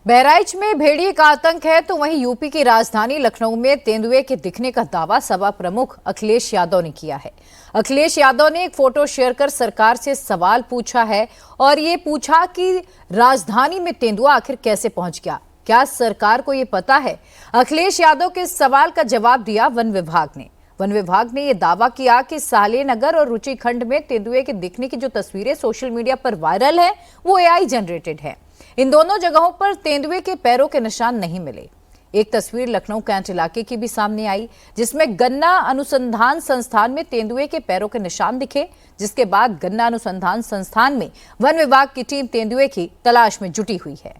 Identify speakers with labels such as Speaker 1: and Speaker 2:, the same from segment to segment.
Speaker 1: बहराइच में भेड़िए का आतंक है तो वहीं यूपी की राजधानी लखनऊ में तेंदुए के दिखने का दावा सपा प्रमुख अखिलेश यादव ने किया है। अखिलेश यादव ने एक फोटो शेयर कर सरकार से सवाल पूछा है और ये पूछा कि राजधानी में तेंदुआ आखिर कैसे पहुंच गया, क्या सरकार को ये पता है। अखिलेश यादव के इस सवाल का जवाब दिया वन विभाग ने। वन विभाग ने यह दावा किया कि सालेनगर और रुचिखंड में तेंदुए के दिखने की जो तस्वीरें सोशल मीडिया पर वायरल है वो एआई जनरेटेड है। इन दोनों जगहों पर तेंदुए के पैरों के निशान नहीं मिले। एक तस्वीर लखनऊ कैंट इलाके की भी सामने आई जिसमें गन्ना अनुसंधान संस्थान में तेंदुए के पैरों के निशान दिखे, जिसके बाद गन्ना अनुसंधान संस्थान में वन विभाग की टीम तेंदुए की तलाश में जुटी हुई है।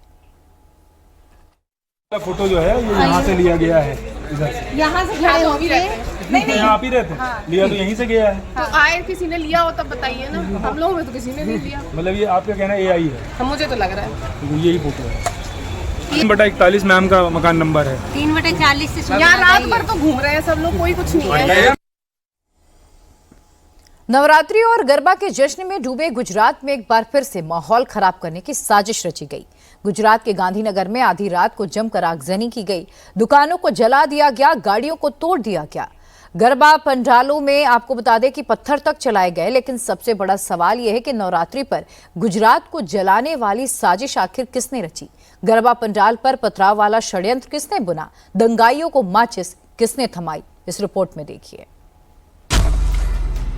Speaker 2: फोटो जो है ये यहाँ से लिया गया है, इधर से
Speaker 3: यहाँ से खड़े हो गए।
Speaker 2: नहीं नहीं आप ही रहते हैं। लिया तो यहीं से गया है।
Speaker 3: तो आए किसी ने लिया हो तब बताइए ना, हम लोगों में तो किसी ने नहीं लिया।
Speaker 2: मतलब ये आपका कहना है एआई है?
Speaker 3: मुझे तो लग रहा है
Speaker 2: तो यही फोटो है। 3/41 मैम का मकान नंबर है।
Speaker 3: 3/40 से यहाँ रात भर तो घूम रहे हैं सब लोग, कोई कुछ नहीं है।
Speaker 1: नवरात्रि और गरबा के जश्न में डूबे गुजरात में एक बार फिर से माहौल खराब करने की साजिश रची गई। गुजरात के गांधीनगर में आधी रात को जमकर आगजनी की गई, दुकानों को जला दिया गया, गाड़ियों को तोड़ दिया गया। गरबा पंडालों में आपको बता दें कि पत्थर तक चलाए गए, लेकिन सबसे बड़ा सवाल यह है कि नवरात्रि पर गुजरात को जलाने वाली साजिश आखिर किसने रची। गरबा पंडाल पर पथराव वाला षड्यंत्र किसने बुना, दंगाइयों को माचिस किसने थमाई, इस रिपोर्ट में देखिए।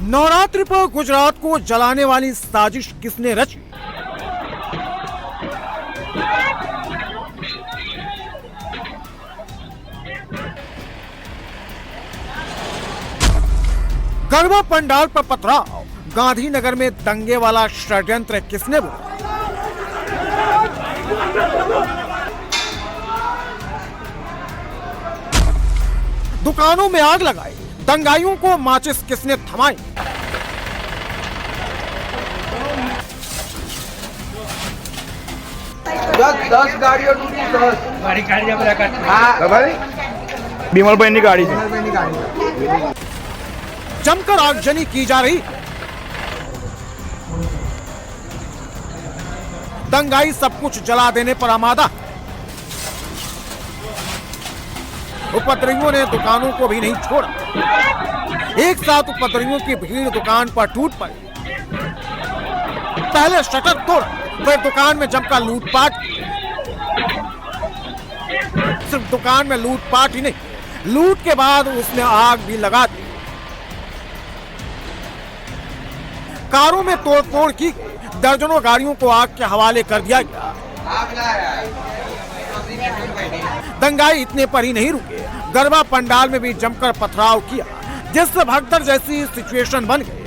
Speaker 4: नवरात्रि पर गुजरात को जलाने वाली साजिश किसने रची। गरबा पंडाल पर पथराव, गांधीनगर में दंगे वाला षड्यंत्र किसने बुना। दुकानों में आग लगाई, दंगाइयों को माचिस किसने थमाई।
Speaker 5: दस गाड़ियों
Speaker 2: बीमल बहन की गाड़ी से
Speaker 4: जमकर आगजनी की जा रही। दंगाई सब कुछ जला देने पर आमादा। उपद्रवियों ने दुकानों को भी नहीं छोड़ा। एक साथ उपद्रवियों की भीड़ दुकान पर टूट पड़ी। पहले शटर तोड़ा, फिर दुकान में जमकर लूटपाट। सिर्फ दुकान में लूटपाट ही नहीं, लूट के बाद उसने आग भी लगा दी। कारों में तोड़फोड़ की, दर्जनों गाड़ियों को आग के हवाले कर दिया गया। दंगाई इतने पर ही नहीं रुके, गरबा पंडाल में भी जमकर पथराव किया, जिससे भगदड़ जैसी सिचुएशन बन गई।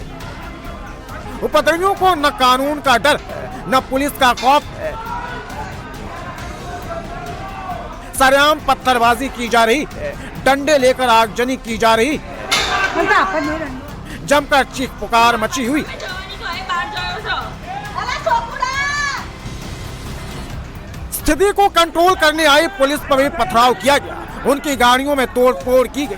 Speaker 4: उपद्रवियों को न कानून का डर है, न पुलिस का खौफ है। सरेआम पत्थरबाजी की जा रही है, डंडे लेकर आगजनी की जा रही है, जमकर चीख पुकार मची हुई। स्थिति को कंट्रोल करने आई पुलिस पर भी पथराव किया गया, उनकी गाड़ियों में तोड़फोड़ की गई।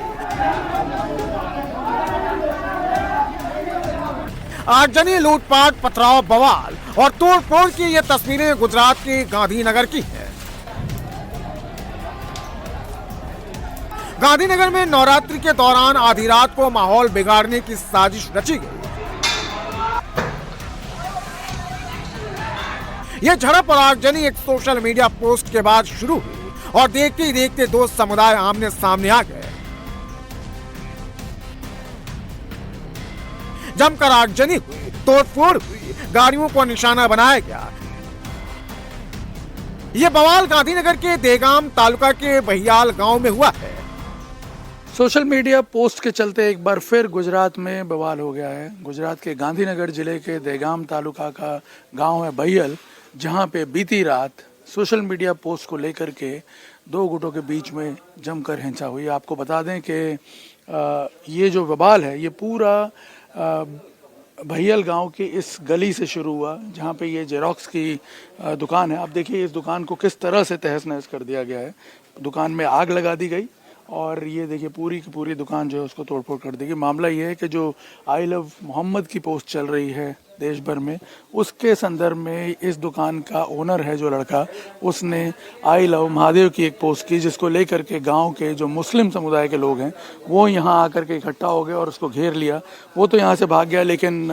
Speaker 4: आगजनी, लूटपाट, पथराव, बवाल और तोड़फोड़ की ये तस्वीरें गुजरात के गांधीनगर की हैं। गांधीनगर में नवरात्रि के दौरान आधी रात को माहौल बिगाड़ने की साजिश रची गई। यह झड़प और आगजनी एक सोशल मीडिया पोस्ट के बाद शुरू हुई और देखते ही देखते दो समुदाय आमने सामने आ गए। जमकर आगजनी हुई, तोड़फोड़ हुई, गाड़ियों को निशाना बनाया गया। यह बवाल गांधीनगर के देगाम तालुका के बहियाल गांव में हुआ है।
Speaker 6: सोशल मीडिया पोस्ट के चलते एक बार फिर गुजरात में बवाल हो गया है। गुजरात के गांधीनगर जिले के देगाम तालुका का गांव है बहियल, जहां पे बीती रात सोशल मीडिया पोस्ट को लेकर के दो गुटों के बीच में जमकर हिंसा हुई। आपको बता दें कि ये जो बवाल है ये पूरा बहियल गांव की इस गली से शुरू हुआ, जहां पे ये जेरोक्स की दुकान है। आप देखिए इस दुकान को किस तरह से तहस नहस कर दिया गया है। दुकान में आग लगा दी गई और ये देखिए पूरी की पूरी दुकान जो है उसको तोड़फोड़ कर दी गई। मामला ये है कि जो आई लव मोहम्मद की पोस्ट चल रही है देश भर में। उसके संदर्भ में इस दुकान का ओनर है जो लड़का, उसने आई लव महादेव की एक पोस्ट की, जिसको लेकर के गांव के जो मुस्लिम समुदाय के लोग हैं वो यहाँ आकर के इकट्ठा हो गए और उसको घेर लिया। वो तो यहाँ से भाग गया, लेकिन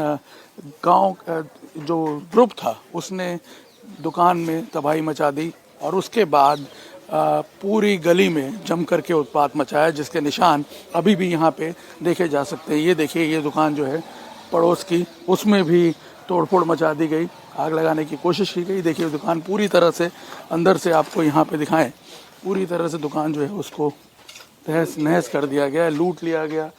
Speaker 6: गांव जो ग्रुप था उसने दुकान में तबाही मचा दी और उसके बाद पूरी गली में जम करके उत्पात मचाया, जिसके निशान अभी भी यहाँ पे देखे जा सकते हैं। ये देखिए, ये दुकान जो है पड़ोस की, उसमें भी तोड़फोड़ मचा दी गई, आग लगाने की कोशिश की गई। देखिए दुकान पूरी तरह से अंदर से आपको यहाँ पे दिखाएं, पूरी तरह से दुकान जो है उसको तहस नहस कर दिया गया, लूट लिया गया।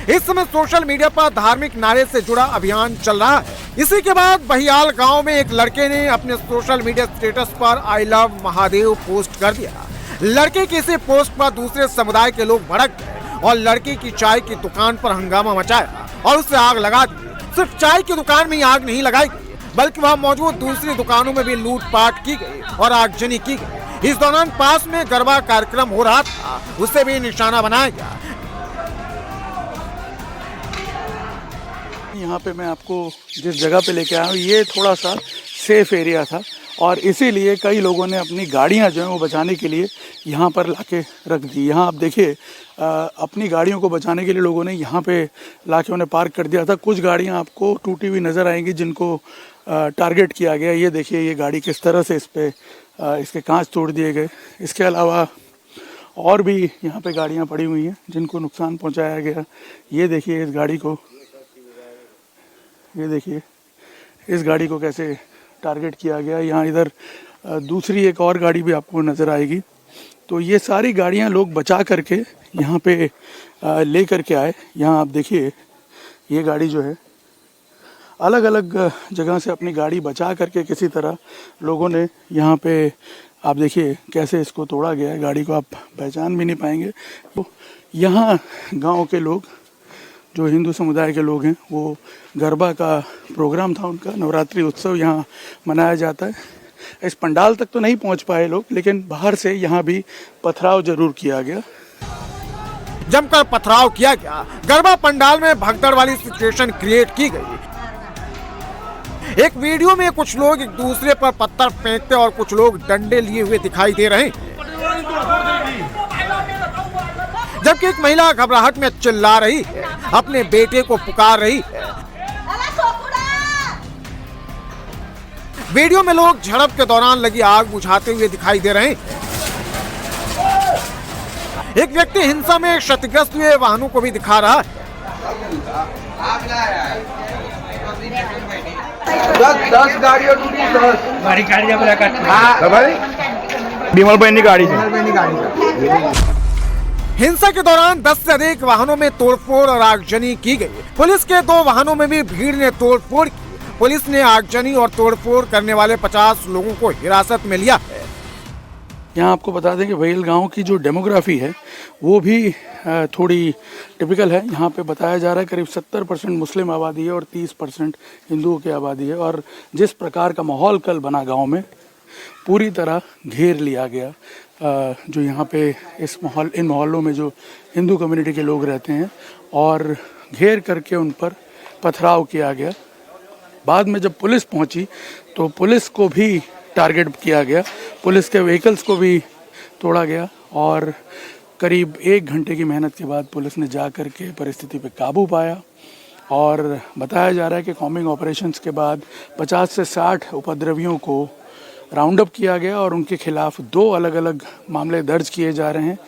Speaker 4: इस समय सोशल मीडिया पर धार्मिक नारे से जुड़ा अभियान चल रहा है। इसी के बाद बहियाल गांव में एक लड़के ने अपने सोशल मीडिया स्टेटस पर आई लव महादेव पोस्ट कर दिया। लड़के की इसी पोस्ट पर दूसरे समुदाय के लोग भड़क गए और लड़के की चाय की दुकान पर हंगामा मचाया और उसे आग लगा दी। सिर्फ चाय की दुकान में ही आग नहीं लगाई गई, बल्कि वहाँ मौजूद दूसरी दुकानों में भी लूटपाट की गई और आगजनी की गई। इस दौरान पास में गरबा कार्यक्रम हो रहा था, उसे भी निशाना बनाया गया।
Speaker 6: यहाँ पे मैं आपको जिस जगह पे लेके आया हूँ ये थोड़ा सा सेफ एरिया था और इसीलिए कई लोगों ने अपनी गाड़ियाँ जो हैं वो बचाने के लिए यहाँ पर लाके रख दी। यहाँ आप देखिए, अपनी गाड़ियों को बचाने के लिए लोगों ने यहाँ पे लाके उन्हें पार्क कर दिया था। कुछ गाड़ियाँ आपको टूटी हुई नज़र आएंगी जिनको टारगेट किया गया। ये देखिए, ये गाड़ी किस तरह से इसके कांच तोड़ दिए गए। इसके अलावा और भी यहाँ पे गाड़ियाँ पड़ी हुई हैं जिनको नुकसान पहुँचाया गया। ये देखिए इस गाड़ी को, ये देखिए इस गाड़ी को कैसे टारगेट किया गया। यहाँ इधर दूसरी एक और गाड़ी भी आपको नज़र आएगी। तो ये सारी गाड़ियाँ लोग बचा करके यहाँ पे ले करके आए। यहाँ आप देखिए, ये गाड़ी जो है अलग अलग जगह से अपनी गाड़ी बचा करके किसी तरह लोगों ने यहाँ पे, आप देखिए कैसे इसको तोड़ा गया है। गाड़ी को आप पहचान भी नहीं पाएंगे। तो यहाँ गांव के लोग, जो हिंदू समुदाय के लोग हैं, वो गरबा का प्रोग्राम था उनका, नवरात्रि उत्सव यहाँ मनाया जाता है। इस पंडाल तक तो नहीं पहुँच पाए लोग, लेकिन बाहर से यहाँ भी पथराव जरूर किया गया।
Speaker 4: जमकर पथराव किया गया। गरबा पंडाल में भगदड़ वाली सिचुएशन क्रिएट की गई। एक वीडियो में कुछ लोग एक दूसरे पर पत्थर फेंकते और कुछ लोग डंडे लिए हुए दिखाई दे रहे हैं, जबकि एक महिला घबराहट में चिल्ला रही है, अपने बेटे को पुकार रही है। वीडियो में लोग झड़प के दौरान लगी आग बुझाते हुए दिखाई दे रहे हैं। एक व्यक्ति हिंसा में क्षतिग्रस्त हुए वाहनों को भी दिखा रहा है।
Speaker 5: 10 गाड़ियों टूटी, 10
Speaker 2: हमारी गाड़ी जब बिमल बहन गाड़ी
Speaker 4: हिंसा के दौरान 10 से अधिक वाहनों में तोड़फोड़ और आगजनी की गई। पुलिस के 2 वाहनों में भी भीड़ ने तोड़फोड़ की। पुलिस ने आगजनी और तोड़फोड़ करने वाले 50 लोगों को हिरासत में लिया है।
Speaker 6: यहाँ आपको बता दें कि बहियाल गांव की जो डेमोग्राफी है वो भी थोड़ी टिपिकल है। यहाँ पे बताया जा रहा है करीब 70% मुस्लिम आबादी है और 30% हिंदुओं की आबादी है। और जिस प्रकार का माहौल कल बना गांव में, पूरी तरह घेर लिया गया। जो यहाँ पे इन मोहल्लों में जो हिंदू कम्युनिटी के लोग रहते हैं, और घेर करके उन पर पथराव किया गया। बाद में जब पुलिस पहुंची तो पुलिस को भी टारगेट किया गया, पुलिस के व्हीकल्स को भी तोड़ा गया और करीब 1 घंटे की मेहनत के बाद पुलिस ने जा कर के परिस्थिति पे काबू पाया। और बताया जा रहा है कि कॉम्बिंग ऑपरेशंस के बाद 50 से 60 उपद्रवियों को राउंड अप किया गया और उनके खिलाफ 2 अलग अलग मामले दर्ज किए जा रहे हैं।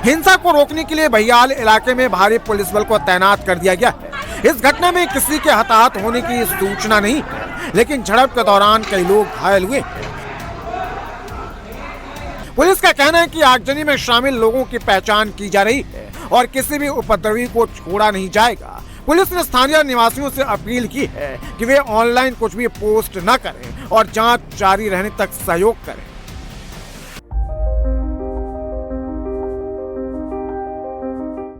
Speaker 4: हिंसा को रोकने के लिए बहियाल इलाके में भारी पुलिस बल को तैनात कर दिया गया। इस घटना में किसी के हताहत होने की सूचना नहीं, लेकिन झड़प के दौरान कई लोग घायल हुए। पुलिस का कहना है कि आगजनी में शामिल लोगों की पहचान की जा रही है और किसी भी उपद्रवी को छोड़ा नहीं जाएगा। पुलिस ने स्थानीय निवासियों से अपील की है कि वे ऑनलाइन कुछ भी पोस्ट न करें और जांच जारी रहने तक सहयोग करें।